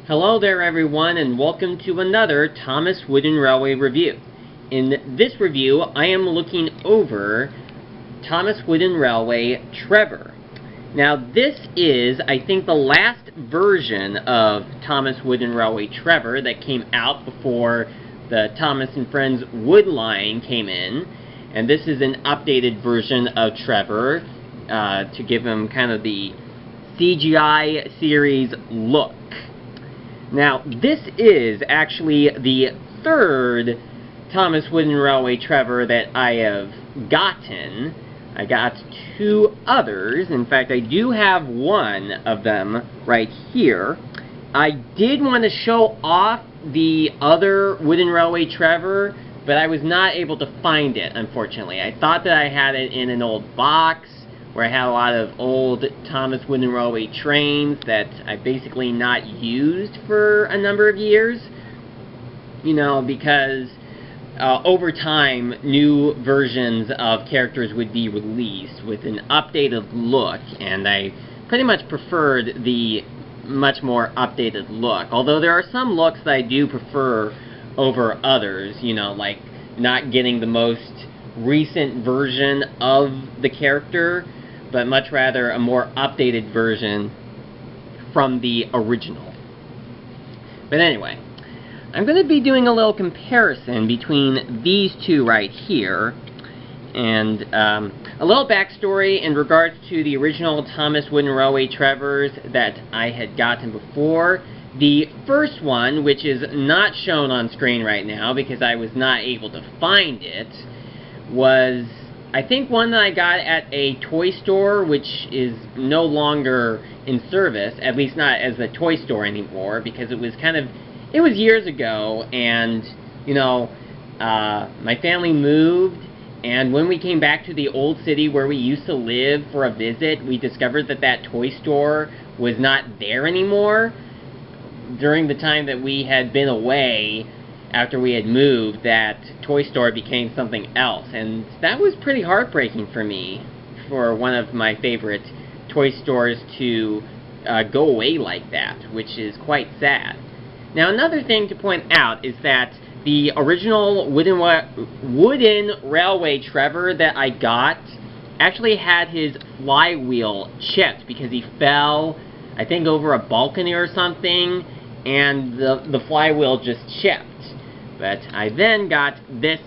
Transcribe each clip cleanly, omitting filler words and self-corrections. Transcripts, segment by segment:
Hello there everyone, and welcome to another Thomas Wooden Railway review. In this review, I am looking over Thomas Wooden Railway Trevor. Now this is, I think, the last version of Thomas Wooden Railway Trevor that came out before the Thomas & Friends wood line came in. And this is an updated version of Trevor to give him kind of the CGI series look. Now, this is actually the third Thomas Wooden Railway Trevor that I have gotten. I got two others. In fact, I do have one of them right here. I did want to show off the other Wooden Railway Trevor, but I was not able to find it, unfortunately. I thought that I had it in an old box, where I had a lot of old Thomas Wooden Railway trains that I basically not used for a number of years. You know, because over time, new versions of characters would be released with an updated look, and I pretty much preferred the much more updated look. Although there are some looks that I do prefer over others, you know, like not getting the most recent version of the character, but much rather a more updated version from the original. But anyway, I'm going to be doing a little comparison between these two right here, and a little backstory in regards to the original Thomas Wooden Railway Trevors that I had gotten before. The first one, which is not shown on screen right now because I was not able to find it, was, I think, one that I got at a toy store, which is no longer in service, at least not as a toy store anymore, because it was it was years ago, and, you know, my family moved, and when we came back to the old city where we used to live for a visit, we discovered that that toy store was not there anymore. During the time that we had been away, after we had moved, that toy store became something else, and that was pretty heartbreaking for me, for one of my favorite toy stores to go away like that, which is quite sad. Now, another thing to point out is that the original Wooden Railway Trevor that I got actually had his flywheel chipped because he fell, I think, over a balcony or something, and the flywheel just chipped. But I then got this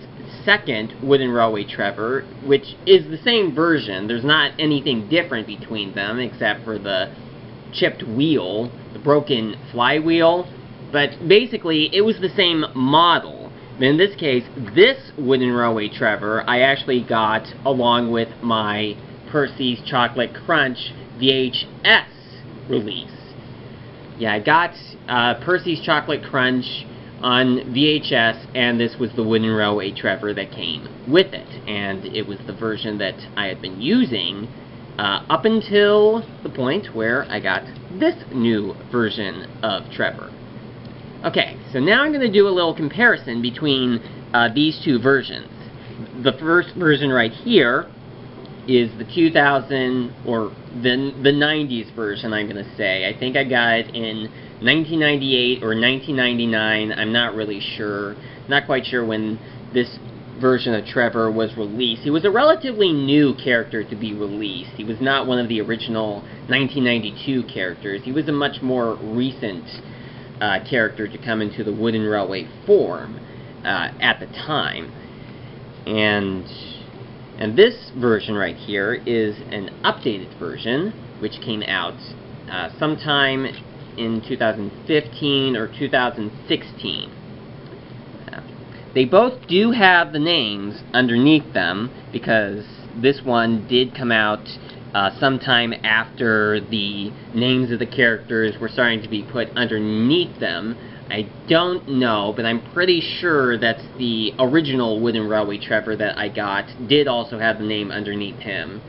second Wooden Railway Trevor, which is the same version. There's not anything different between them except for the chipped wheel, the broken flywheel. But basically, it was the same model. But in this case, this Wooden Railway Trevor I actually got along with my Percy's Chocolate Crunch VHS release. Yeah, I got Percy's Chocolate Crunch on VHS, and this was the Wooden Railway Trevor that came with it, and it was the version that I had been using up until the point where I got this new version of Trevor. Okay, so now I'm going to do a little comparison between these two versions. The first version right here is the 2000, or the 90s version, I'm going to say. I think I got it in 1998 or 1999, I'm not really sure. Not quite sure when this version of Trevor was released. He was a relatively new character to be released. He was not one of the original 1992 characters. He was a much more recent character to come into the Wooden Railway form at the time. And this version right here is an updated version, which came out sometime in 2015 or 2016. They both do have the names underneath them, because this one did come out sometime after the names of the characters were starting to be put underneath them. I don't know, but I'm pretty sure that's the original Wooden Railway Trevor that I got did also have the name underneath him,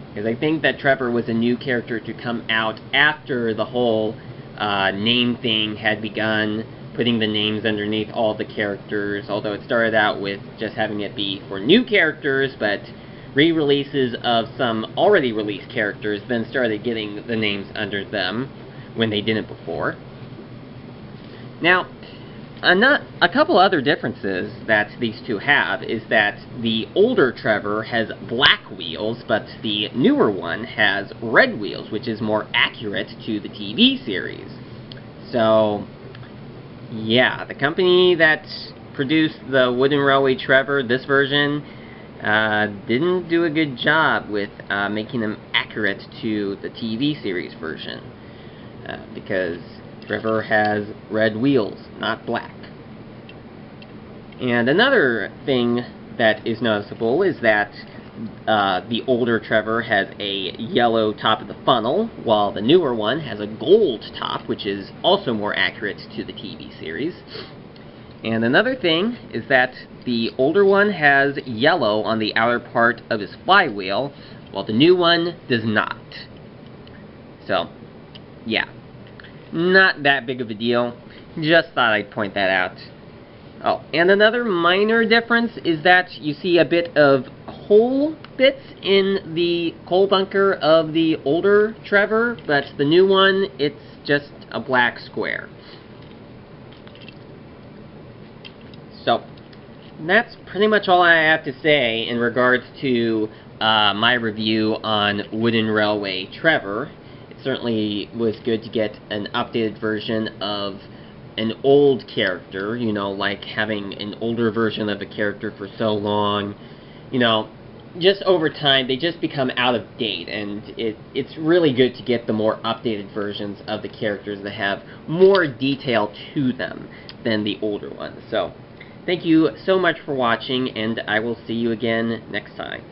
because I think that Trevor was a new character to come out after the whole name thing had begun, putting the names underneath all the characters, although it started out with just having it be for new characters, but re-releases of some already released characters then started getting the names under them when they didn't before. Now, a couple other differences that these two have is that the older Trevor has black wheels, but the newer one has red wheels, which is more accurate to the TV series. So, yeah, the company that produced the Wooden Railway Trevor, this version, didn't do a good job with making them accurate to the TV series version, because Trevor has red wheels, not black. And another thing that is noticeable is that the older Trevor has a yellow top of the funnel, while the newer one has a gold top, which is also more accurate to the TV series. And another thing is that the older one has yellow on the outer part of his flywheel, while the new one does not. So, yeah. Not that big of a deal. Just thought I'd point that out. Oh, and another minor difference is that you see a bit of hole bits in the coal bunker of the older Trevor, but the new one, it's just a black square. So, that's pretty much all I have to say in regards to my review on Wooden Railway Trevor. Certainly was good to get an updated version of an old character, you know, like having an older version of a character for so long. You know, just over time, they just become out of date, and it's really good to get the more updated versions of the characters that have more detail to them than the older ones. So, thank you so much for watching, and I will see you again next time.